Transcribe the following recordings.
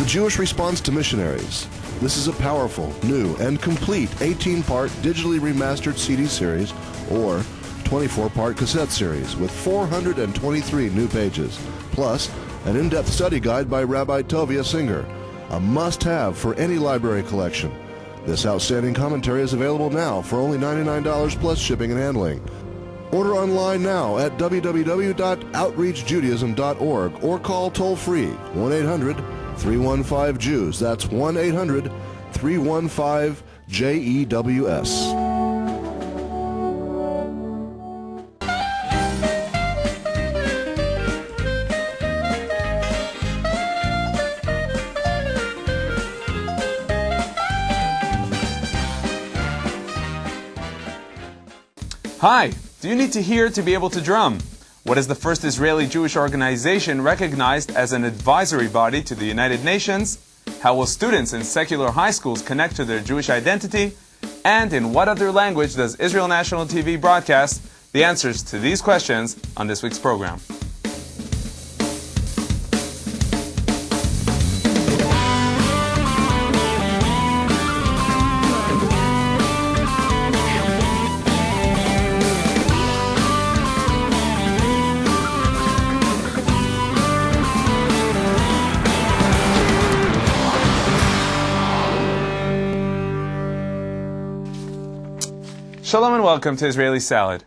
the Jewish Response to Missionaries. This is a powerful, new, and complete 18-part digitally remastered CD series or 24-part cassette series with 423 new pages, plus an in-depth study guide by Rabbi Tovia Singer, a must-have for any library collection. This outstanding commentary is available now for only $99 plus shipping and handling. Order online now at www.outreachjudaism.org or call toll-free 1-800-315-JEWS. That's 1-800-315-JEWS. Hi! Do you need to hear to be able to drum? What is the first Israeli Jewish organization recognized as an advisory body to the United Nations? How will students in secular high schools connect to their Jewish identity? And in what other language does Israel National TV broadcast? The answers to these questions on this week's program. Shalom and welcome to Israeli Salad.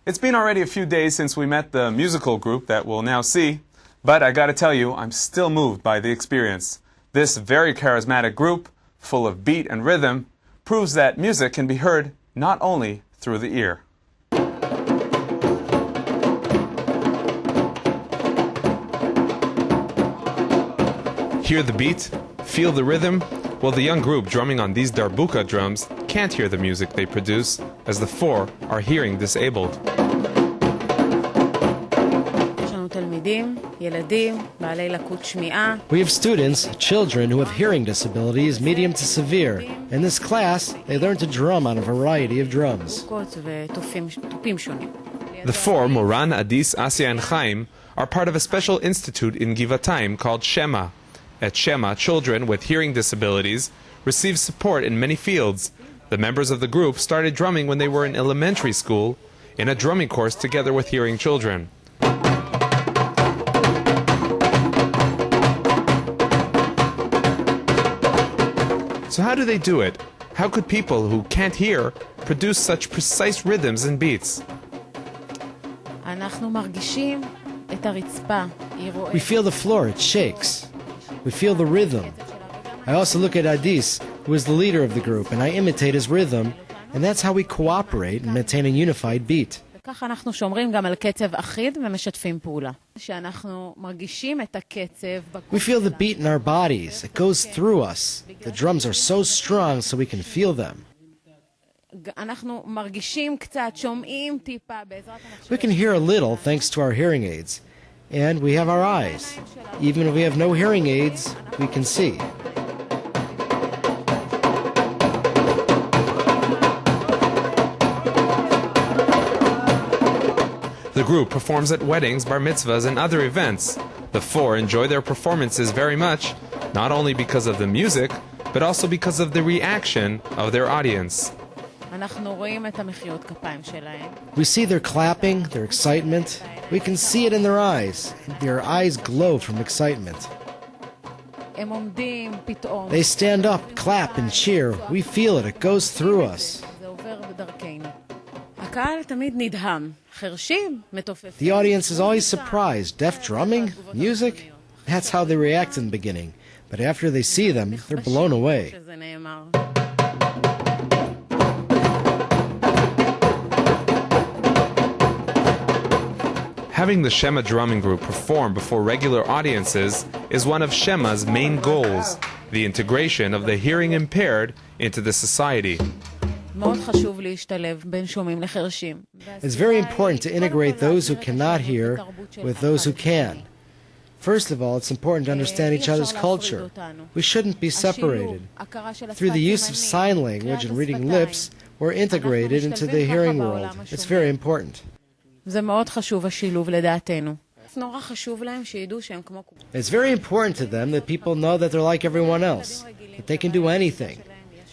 It's been already a few days since we met the musical group that we'll now see, but I gotta tell you, I'm still moved by the experience. This very charismatic group, full of beat and rhythm, proves that music can be heard not only through the ear. Hear the beat? Feel the rhythm? Well, the young group drumming on these darbuka drums can't hear the music they produce, as the four are hearing disabled. We have students, children who have hearing disabilities, medium to severe. In this class, they learn to drum on a variety of drums. The four, Moran, Adis, Asya, and Chaim, are part of a special institute in Givatayim called Shema. At Shema, children with hearing disabilities receive support in many fields. The members of the group started drumming when they were in elementary school in a drumming course together with hearing children. So how do they do it? How could people who can't hear produce such precise rhythms and beats? We feel the floor, it shakes. We feel the rhythm. I also look at Adis, who is the leader of the group, and I imitate his rhythm, and that's how we cooperate and maintain a unified beat. We feel the beat in our bodies. It goes through us. The drums are so strong so we can feel them. We can hear a little thanks to our hearing aids. And we have our eyes. Even if we have no hearing aids, we can see. The group performs at weddings, bar mitzvahs, and other events. The four enjoy their performances very much, not only because of the music, but also because of the reaction of their audience. We see their clapping, their excitement. We can see it in their eyes. Their eyes glow from excitement. They stand up, clap, and cheer. We feel it. It goes through us. The audience is always surprised. Deaf drumming? Music? That's how they react in the beginning. But after they see them, they're blown away. Having the Shema drumming group perform before regular audiences is one of Shema's main goals, the integration of the hearing impaired into the society. It's very important to integrate those who cannot hear with those who can. First of all, it's important to understand each other's culture. We shouldn't be separated. Through the use of sign language and reading lips, we're integrated into the hearing world. It's very important. It's very important to them that people know that they're like everyone else, that they can do anything.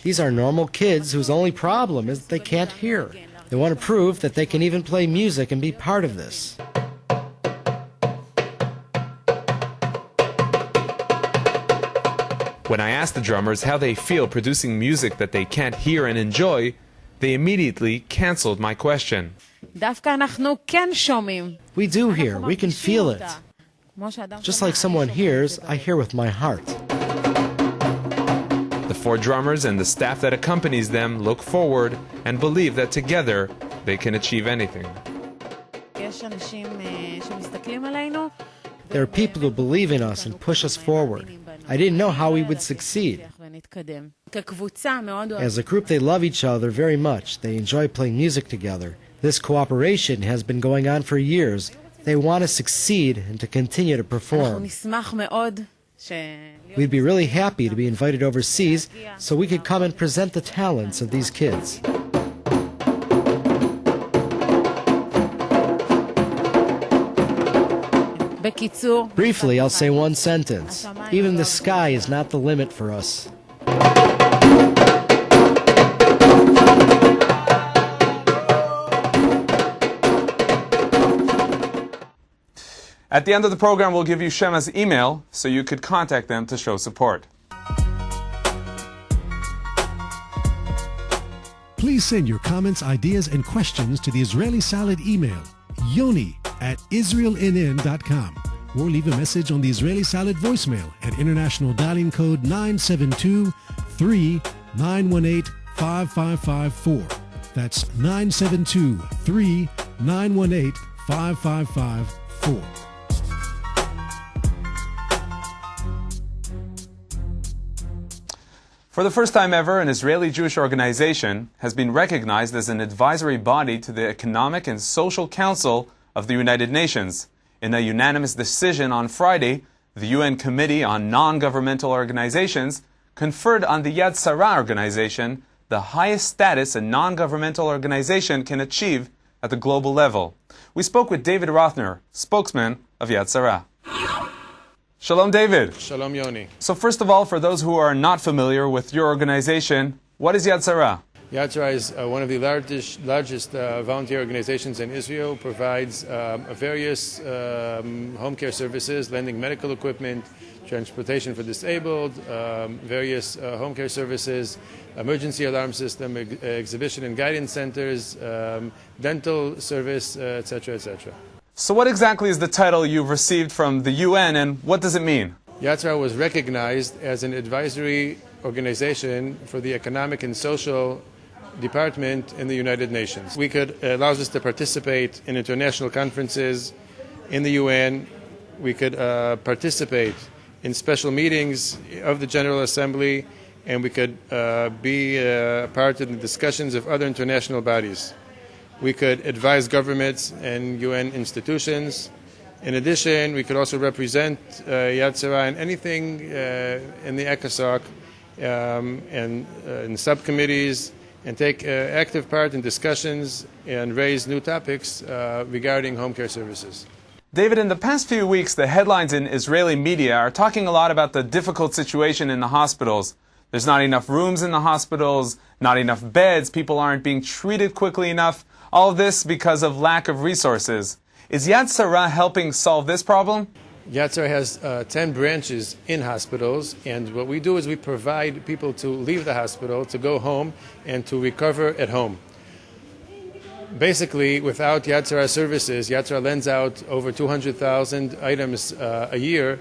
These are normal kids whose only problem is that they can't hear. They want to prove that they can even play music and be part of this. When I asked the drummers how they feel producing music that they can't hear and enjoy, they immediately canceled my question. We do hear, we can feel it. Just like someone hears, I hear with my heart. The four drummers and the staff that accompanies them look forward and believe that together they can achieve anything. There are people who believe in us and push us forward. I didn't know how we would succeed. As a group, they love each other very much. They enjoy playing music together. This cooperation has been going on for years. They want to succeed and to continue to perform. We'd be really happy to be invited overseas so we could come and present the talents of these kids. Briefly, I'll say one sentence. Even the sky is not the limit for us. At the end of the program, we'll give you Shema's email so you could contact them to show support. Please send your comments, ideas, and questions to the Israeli Salad email, yoni@israelnn.com, or leave a message on the Israeli Salad voicemail at international dialing code 972-3918-5554. That's 972-3918-5554. For the first time ever, an Israeli Jewish organization has been recognized as an advisory body to the Economic and Social Council of the United Nations. In a unanimous decision on Friday, the UN Committee on Non-Governmental Organizations conferred on the Yad Sarah organization the highest status a non-governmental organization can achieve at the global level. We spoke with David Rothner, spokesman of Yad Sarah. Shalom, David. Shalom, Yoni. So first of all, for those who are not familiar with your organization, what is Yad Sarah? Yad Sarah is one of the largest volunteer organizations in Israel, provides various home care services, lending medical equipment, transportation for disabled, various home care services, emergency alarm system, exhibition and guidance centers, dental service, etc., etc. So what exactly is the title you've received from the UN, and what does it mean? Yad Sarah was recognized as an advisory organization for the Economic and Social Department in the United Nations. Allows us to participate in international conferences in the UN. We could participate in special meetings of the General Assembly, and we could be part of the discussions of other international bodies. We could advise governments and UN institutions. In addition, we could also represent Yad Sarah in anything in the ECOSOC and in subcommittees, and take active part in discussions and raise new topics regarding home care services. David, in the past few weeks, the headlines in Israeli media are talking a lot about the difficult situation in the hospitals. There's not enough rooms in the hospitals, not enough beds, people aren't being treated quickly enough. All of this because of lack of resources. Is Yad Sarah helping solve this problem? Yad Sarah has 10 branches in hospitals, and what we do is we provide people to leave the hospital, to go home, and to recover at home. Basically, without Yad Sarah services, Yad Sarah lends out over 200,000 items a year.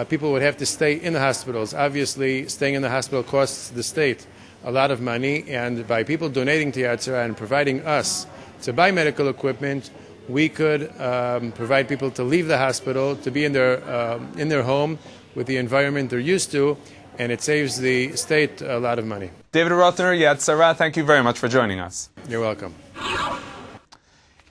People would have to stay in the hospitals. Obviously, staying in the hospital costs the state a lot of money, and by people donating to Yad Sarah and providing us to buy medical equipment, we could provide people to leave the hospital, to be in their home with the environment they're used to, and it saves the state a lot of money. David Rothner, Yad Sarah, thank you very much for joining us. You're welcome.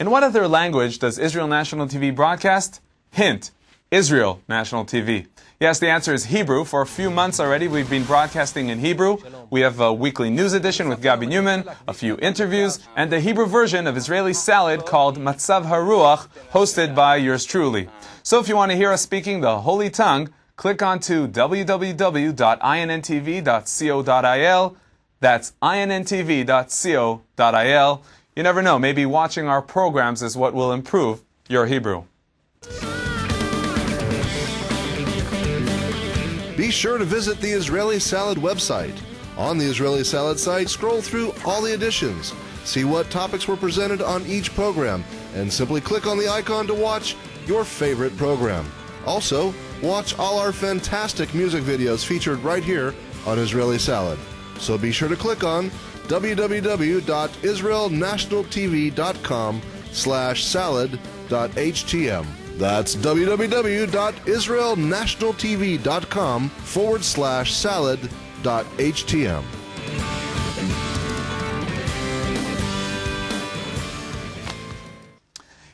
In what other language does Israel National TV broadcast? Hint, Israel National TV? Yes, the answer is Hebrew. For a few months already, we've been broadcasting in Hebrew. We have a weekly news edition with Gabi Newman, a few interviews, and the Hebrew version of Israeli Salad called Matzav Haruach, hosted by yours truly. So if you want to hear us speaking the Holy Tongue, click on to www.intv.co.il. That's intv.co.il. You never know, maybe watching our programs is what will improve your Hebrew. Be sure to visit the Israeli Salad website. On the Israeli Salad site, scroll through all the editions, see what topics were presented on each program, and simply click on the icon to watch your favorite program. Also, watch all our fantastic music videos featured right here on Israeli Salad. So be sure to click on www.israelnationaltv.com/salad.htm. That's www.israelnationaltv.com/salad.htm.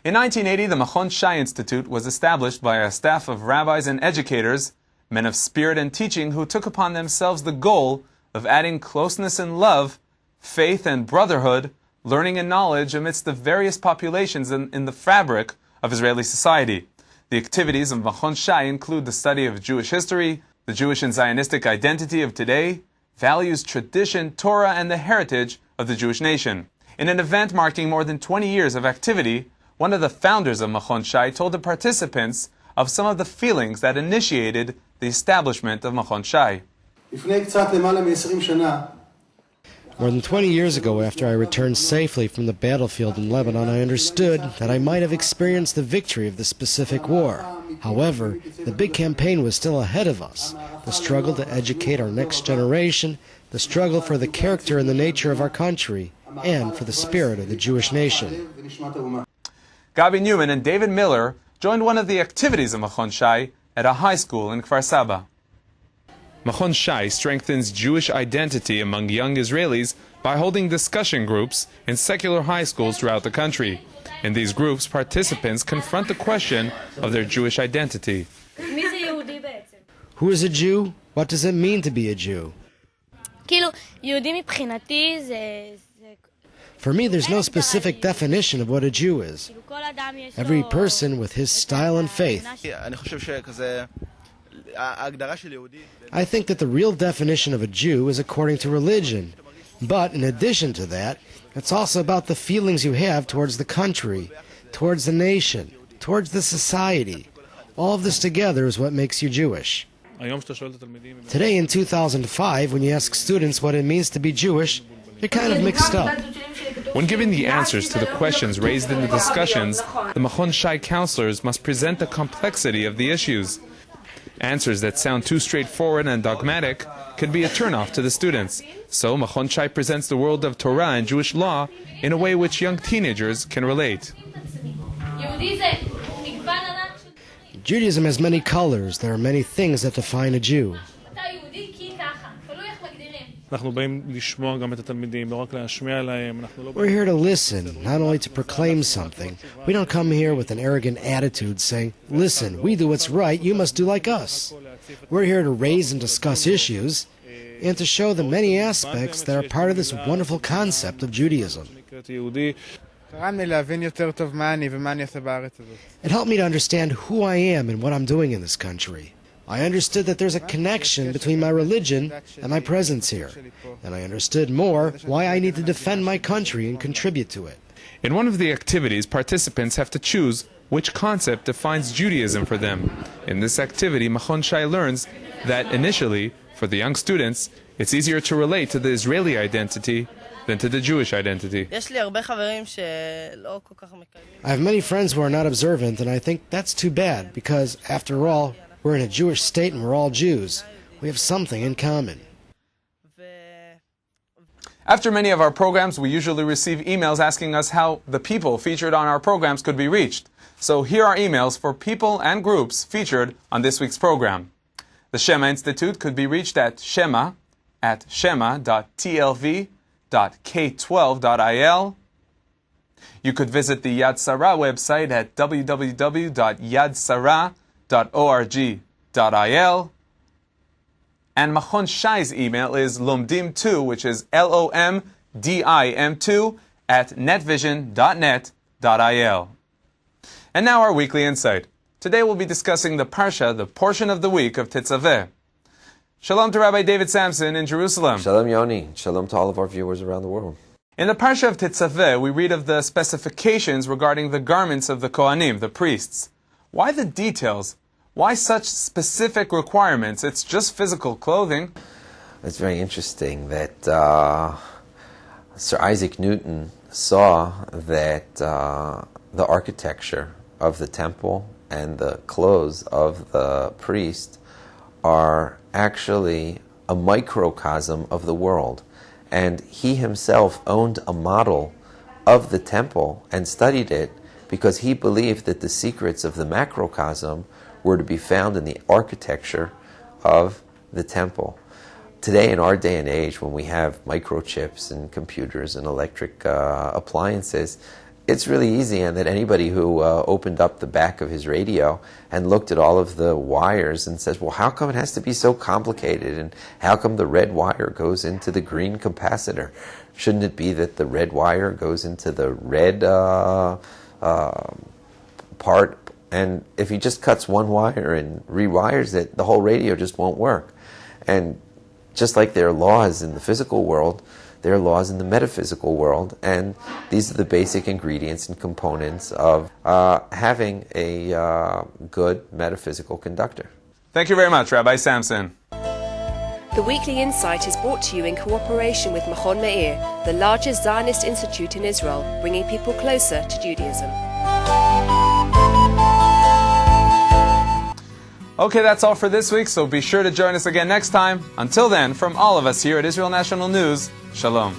In 1980, the Machon Shai Institute was established by a staff of rabbis and educators, men of spirit and teaching, who took upon themselves the goal of adding closeness and love, faith and brotherhood, learning and knowledge amidst the various populations in the fabric of Israeli society. The activities of Machon Shai include the study of Jewish history, the Jewish and Zionistic identity of today, values, tradition, Torah, and the heritage of the Jewish nation. In an event marking more than 20 years of activity, one of the founders of Machon Shai told the participants of some of the feelings that initiated the establishment of Machon Shai. More than 20 years ago, after I returned safely from the battlefield in Lebanon, I understood that I might have experienced the victory of the specific war. However, the big campaign was still ahead of us. The struggle to educate our next generation, the struggle for the character and the nature of our country, and for the spirit of the Jewish nation. Gabi Newman and David Miller joined one of the activities of Machon Shai at a high school in Kfar Saba. Machon Shai strengthens Jewish identity among young Israelis by holding discussion groups in secular high schools throughout the country. In these groups, participants confront the question of their Jewish identity. Who is a Jew? What does it mean to be a Jew? For me, there's no specific definition of what a Jew is. Every person with his style and faith. I think that the real definition of a Jew is according to religion. But in addition to that, it's also about the feelings you have towards the country, towards the nation, towards the society. All of this together is what makes you Jewish. Today in 2005, when you ask students what it means to be Jewish, they're kind of mixed up. When giving the answers to the questions raised in the discussions, the Machon Shai counselors must present the complexity of the issues. Answers that sound too straightforward and dogmatic could be a turnoff to the students. So Machon Shai presents the world of Torah and Jewish law in a way which young teenagers can relate. Judaism has many colors. There are many things that define a Jew. We're here to listen, not only to proclaim something. We don't come here with an arrogant attitude saying, listen, we do what's right, you must do like us. We're here to raise and discuss issues and to show the many aspects that are part of this wonderful concept of Judaism. It helped me to understand who I am and what I'm doing in this country. I understood that there's a connection between my religion and my presence here. And I understood more why I need to defend my country and contribute to it. In one of the activities, participants have to choose which concept defines Judaism for them. In this activity, Machon Shai learns that initially, for the young students, it's easier to relate to the Israeli identity than to the Jewish identity. I have many friends who are not observant, and I think that's too bad, because, after all, we're in a Jewish state and we're all Jews. We have something in common. After many of our programs, we usually receive emails asking us how the people featured on our programs could be reached. So here are emails for people and groups featured on this week's program. The Shema Institute could be reached at shema.tlv.k12.il. You could visit the Yad Sarah website at www.yadsarah.org. And Machon Shai's email is lomdim2, which is LOMDIM2 @netvision.net.il. And now our weekly insight. Today we'll be discussing the Parsha, the portion of the week of Tetzaveh. Shalom to Rabbi David Samson in Jerusalem. Shalom Yoni. Shalom to all of our viewers around the world. In the Parsha of Tetzaveh, we read of the specifications regarding the garments of the Kohanim, the priests. Why the details? Why such specific requirements? It's just physical clothing. It's very interesting that Sir Isaac Newton saw that the architecture of the temple and the clothes of the priest are actually a microcosm of the world. And he himself owned a model of the temple and studied it because he believed that the secrets of the macrocosm were to be found in the architecture of the temple. Today, in our day and age, when we have microchips and computers and electric appliances, it's really easy, and that anybody who opened up the back of his radio and looked at all of the wires and says, well, how come it has to be so complicated? And how come the red wire goes into the green capacitor? Shouldn't it be that the red wire goes into the red part? And if he just cuts one wire and rewires it, the whole radio just won't work. And just like there are laws in the physical world, there are laws in the metaphysical world, and these are the basic ingredients and components of having a good metaphysical conductor. Thank you very much, Rabbi Samson. The Weekly Insight is brought to you in cooperation with Machon Meir, the largest Zionist institute in Israel, bringing people closer to Judaism. Okay, that's all for this week, so be sure to join us again next time. Until then, from all of us here at Israel National News, Shalom.